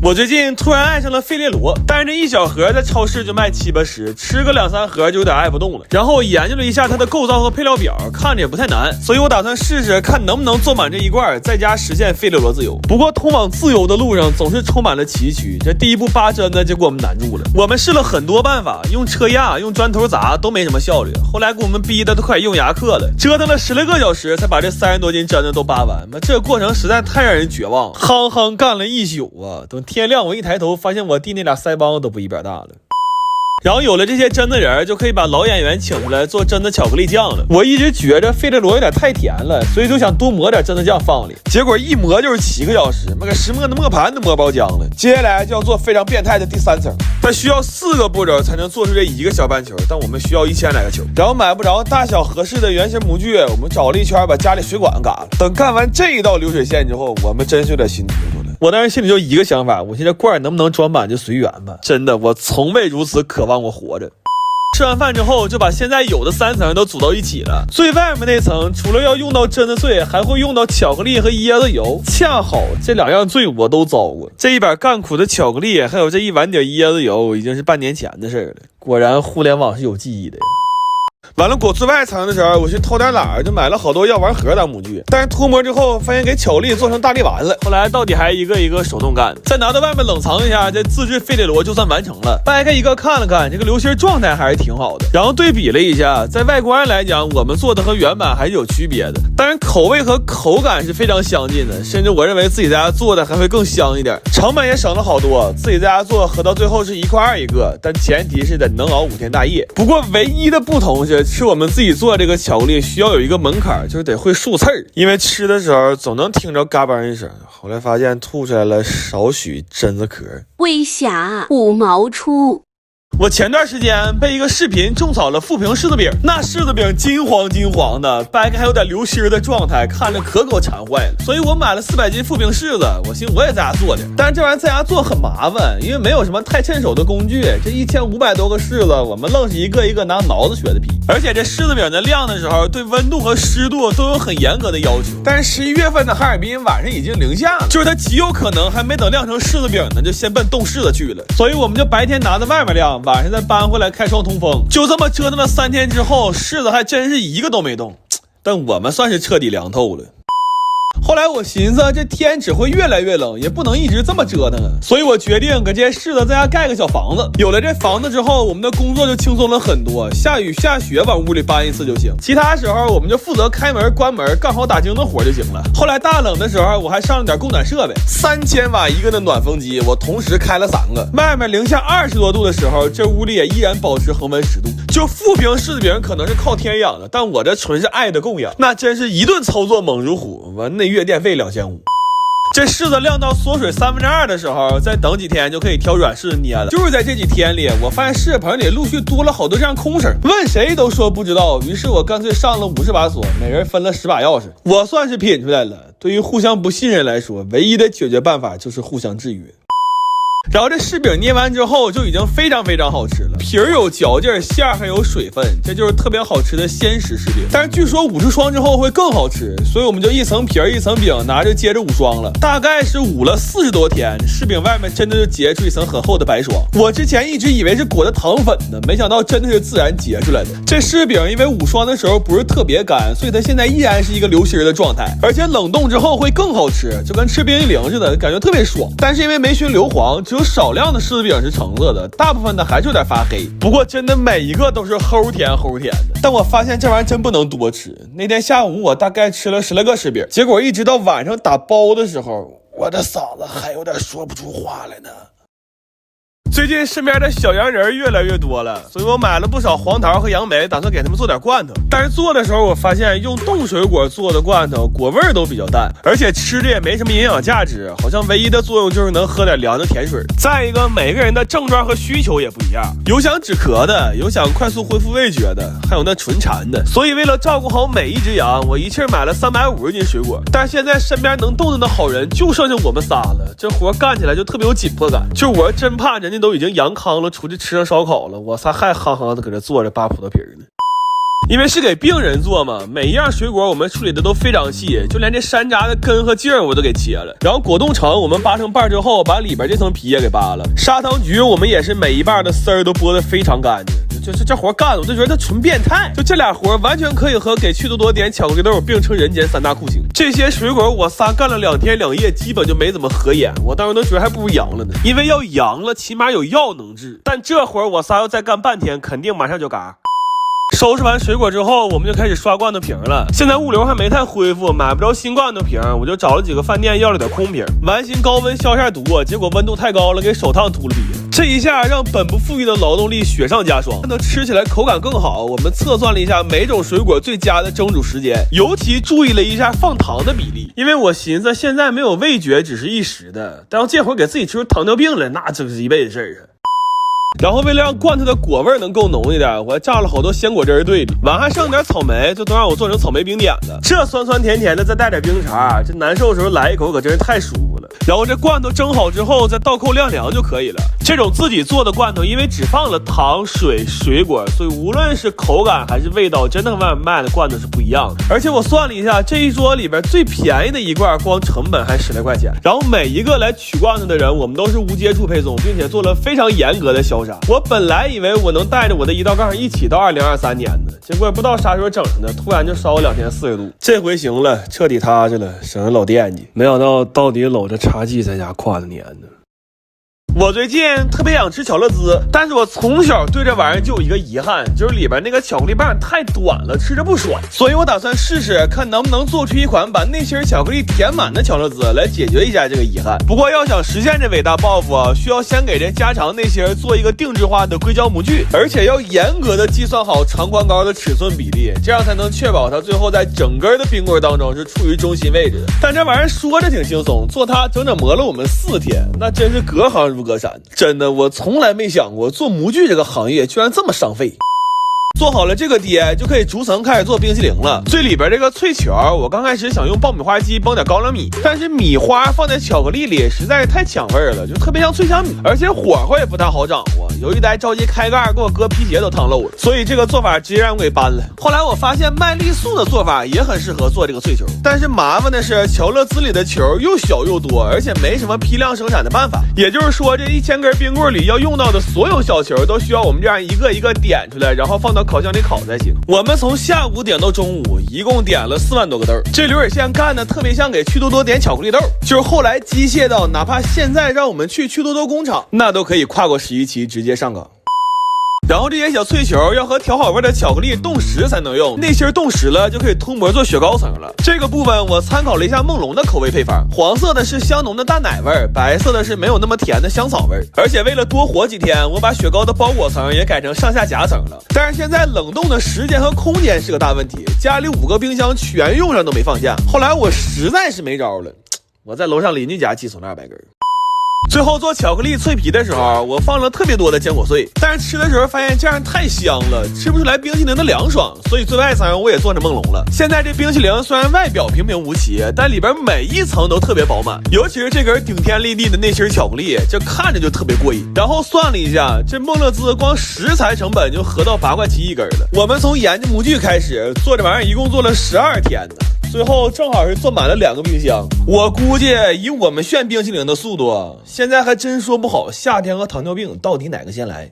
我最近突然爱上了费列罗，但是这一小盒在超市就卖7、8十，吃个2、3盒就有点爱不动了。然后我研究了一下它的构造和配料表，看着也不太难，所以我打算试试看能不能做满这一罐，在家实现费列罗自由。不过通往自由的路上总是充满了崎岖，这第一步拔针呢就给我们难住了。我们试了很多办法，用车压、用砖头砸都没什么效率，后来给我们逼的都快用牙刻了，折腾了10来个小时才把这30多斤针子都拔完。这个过程实在太让人绝望，夯干了一宿啊！等天亮我一抬头发现我弟那俩腮帮子都不一边大了。然后有了这些针的人，就可以把老演员请出来做真的巧克力酱了。我一直觉着费列罗有点太甜了，所以就想多抹点真的酱放里，结果一磨就是7个小时，给石磨的磨盘都磨包浆了。接下来就要做非常变态的第3层，它需要4个步骤才能做出这1个小半球，但我们需要1000来个球。然后买不着大小合适的圆形模具，我们找了一圈把家里水管嘎了。等干完这一道流水线之后，我们真是有点心突突了。我当时心里就一个想法，我现在罐能不能装满就随缘吧。真的，我从未如此渴望我活着。吃完饭之后，就把现在有的3层都组到一起了。最外面那层除了要用到榛子碎，还会用到巧克力和椰子油，恰好这2样罪我都遭过。这一把干苦的巧克力，还有这一碗点椰子油，已经是半年前的事了。果然互联网是有记忆的。完了裹最外层的时候，我去偷点懒，就买了好多药丸盒当模具，但是脱模之后发现给巧克力做成大力丸了。后来到底还一个一个手动干，再拿到外面冷藏一下，这自制费列罗就算完成了。掰开一个看了看，这个流心状态还是挺好的。然后对比了一下，在外观来讲，我们做的和原版还是有区别的，当然口味和口感是非常相近的，甚至我认为自己在家做的还会更香一点，成本也省了好多。自己在家做合到最后是1块2一个，但前提是得能熬5天大夜。不过唯一的不同是我们自己做这个巧克力需要有一个门槛，就是得会竖刺儿，因为吃的时候总能听着嘎嘣一声。后来发现吐出来了少许榛子壳。微侠5毛出。我前段时间被一个视频种草了富平柿子饼，那柿子饼金黄的，掰开还有点流心的状态，看着可给我馋坏了。所以我买了400斤富平柿子，我寻思我也在家做的，但是这玩意儿在家做很麻烦，因为没有什么太趁手的工具。这1500多个柿子，我们愣是一个一个拿挠子削的皮。而且这柿子饼在晾的时候，对温度和湿度都有很严格的要求。但是11月份的哈尔滨晚上已经零下了，就是它极有可能还没等晾成柿子饼呢，就先奔冻柿子去了。所以我们就白天拿在外面晾，晚上再搬回来开窗通风。就这么折腾了3天之后，柿子还真是一个都没动，但我们算是彻底凉透了。后来我寻思这天只会越来越冷，也不能一直这么折腾啊，所以我决定给这些柿子在家盖个小房子。有了这房子之后，我们的工作就轻松了很多，下雨下雪往屋里搬一次就行，其他时候我们就负责开门关门干好打更的活就行了。后来大冷的时候，我还上了点供暖设备，3000瓦一个的暖风机，我同时开了3个。外面零下20多度的时候，这屋里也依然保持恒温10度。就富平柿子饼可能是靠天养的，但我这纯是爱的供养，那真是一顿操作猛如虎，完那月电费2500。这柿子晾到缩水2/3的时候，再等几天就可以挑软柿子捏了。就是在这几天里，我发现柿子棚里陆续多了好多这样空绳，问谁都说不知道，于是我干脆上了50把锁，每人分了10把钥匙。我算是品出来了，对于互相不信任来说，唯一的解决办法就是互相制约。然后这柿饼捏完之后就已经非常好吃了，皮儿有嚼劲，馅儿还有水分，这就是特别好吃的鲜食柿饼。但是据说50霜之后会更好吃，所以我们就一层皮儿一层饼拿着接着5霜了，大概是捂了40多天，柿饼外面真的就结出一层很厚的白霜。我之前一直以为是裹的糖粉呢，没想到真的是自然结出来的。这柿饼因为捂霜的时候不是特别干，所以它现在依然是一个流心的状态，而且冷冻之后会更好吃，就跟吃冰淇淋似的，感觉特别爽。但是因为没熏硫磺，只有少量的柿子饼是橙色的，大部分的还是有点发黑。不过真的每一个都是齁甜的。但我发现这玩意儿真不能多吃。那天下午我大概吃了10来个柿饼，结果一直到晚上打包的时候，我的嗓子还有点说不出话来呢。最近身边的小洋人越来越多了，所以我买了不少黄桃和杨梅，打算给他们做点罐头。但是做的时候我发现用冻水果做的罐头果味都比较淡，而且吃着也没什么营养价值，好像唯一的作用就是能喝点凉的甜水。再一个，每个人的症状和需求也不一样，有想止咳的，有想快速恢复味觉的，还有那纯馋的。所以为了照顾好每一只羊，我一气买了350斤水果。但是现在身边能动弹的好人就剩下我们仨了，这活干起来就特别有紧迫感。就我真怕人家都已经阳康了，出去吃上烧烤了，我仨还憨憨的搁这坐着扒葡萄皮呢。因为是给病人做嘛，每一样水果我们处理的都非常细，就连这山楂的根和茎我都给切了。然后果冻橙我们扒成瓣之后，把里边这层皮也给扒了。砂糖橘我们也是每一瓣的丝儿都剥得非常干净。这活干的我就觉得他纯变态，就这俩活完全可以和给趣多多点巧克力豆并称人间三大酷刑。这些水果我仨干了2天2夜，基本就没怎么合眼，我当时都觉得还不如阳了呢，因为要阳了起码有药能治，但这活我仨要再干半天，肯定马上就嘎。收拾完水果之后，我们就开始刷罐头瓶了。现在物流还没太恢复，买不着新罐头瓶，我就找了几个饭店要了点空瓶。完心高温消一下毒，结果温度太高了，给手烫秃了皮。这一下让本不富裕的劳动力雪上加霜，那吃起来口感更好。我们测算了一下每种水果最佳的蒸煮时间，尤其注意了一下放糖的比例，因为我寻思现在没有味觉只是一时的，但要这会儿给自己吃出糖尿病了，那真是一辈子事儿啊。然后为了让罐头的果味能更浓一点，我还榨了好多鲜果汁兑里，完还剩点草莓，就都让我做成草莓冰点子。这酸酸甜甜的，再带点冰碴，这难受的时候来一口可真是太舒服了。然后这罐头蒸好之后再倒扣晾凉就可以了。这种自己做的罐头因为只放了糖水水果，所以无论是口感还是味道真的和外面卖的罐头是不一样的。而且我算了一下，这一桌里边最便宜的一罐光成本还10来块钱。然后每一个来取罐头的人我们都是无接触配送，并且做了非常严格的消杀。我本来以为我能带着我的一道杠一起到2023年的，结果也不知道啥时候整的，突然就烧了2天40度。这回行了，彻底踏实了，省得老惦记。没想到到底搂着茶几在家跨了年呢。我最近特别想吃巧乐兹，但是我从小对这玩意儿就有一个遗憾，就是里边那个巧克力棒太短了，吃着不爽。所以我打算试试看能不能做出一款把内心巧克力填满的巧乐兹来解决一下这个遗憾。不过要想实现这伟大抱负啊，需要先给这加长内心做一个定制化的硅胶模具，而且要严格的计算好长宽高的尺寸比例，这样才能确保它最后在整根的冰棍当中是处于中心位置的。但这玩意儿说着挺轻松，做它整整磨了我们4天，那真是隔行如隔山。真的，我从来没想过做模具这个行业居然这么伤肺。做好了这个碟就可以逐层开始做冰淇淋了。最里边这个脆球，我刚开始想用爆米花机崩点高粱米，但是米花放在巧克力里实在是太抢味了，就特别像脆香米，而且火候也不太好掌握。有一代着急开盖，给我哥皮鞋都烫漏了，所以这个做法直接让我给搬了。后来我发现麦丽素的做法也很适合做这个脆球，但是麻烦的是巧乐兹里的球又小又多，而且没什么批量生产的办法。也就是说，这1000根冰棍里要用到的所有小球都需要我们这样一个一个点出来，然后放到烤箱里烤才行。我们从下午点到中午，一共点了4万多个豆。这流水线干的特别像给趣多多点巧克力豆，就是后来机械到哪怕现在让我们去趣多多工厂，那都可以跨过11期直接上岗。然后这些小脆球要和调好味的巧克力冻实才能用，内芯冻实了就可以涂膜做雪糕层了。这个部分我参考了一下梦龙的口味配方，黄色的是香浓的淡奶味，白色的是没有那么甜的香草味。而且为了多活几天，我把雪糕的包裹层也改成上下夹层了。但是现在冷冻的时间和空间是个大问题，家里5个冰箱全用上都没放下。后来我实在是没招了，我在楼上邻居家寄送了200根。最后做巧克力脆皮的时候，我放了特别多的坚果碎，但是吃的时候发现这样太香了，吃不出来冰淇淋的凉爽，所以最外层我也做成梦龙了。现在这冰淇淋虽然外表平平无奇，但里边每一层都特别饱满，尤其是这根顶天立地的内芯巧克力，这看着就特别过瘾。然后算了一下，这梦乐兹光食材成本就合到8块7一根了。我们从研究模具开始做这玩意儿，一共做了12天呢。最后正好是做满了2个冰箱，我估计以我们炫冰淇淋的速度，现在还真说不好夏天和糖尿病到底哪个先来。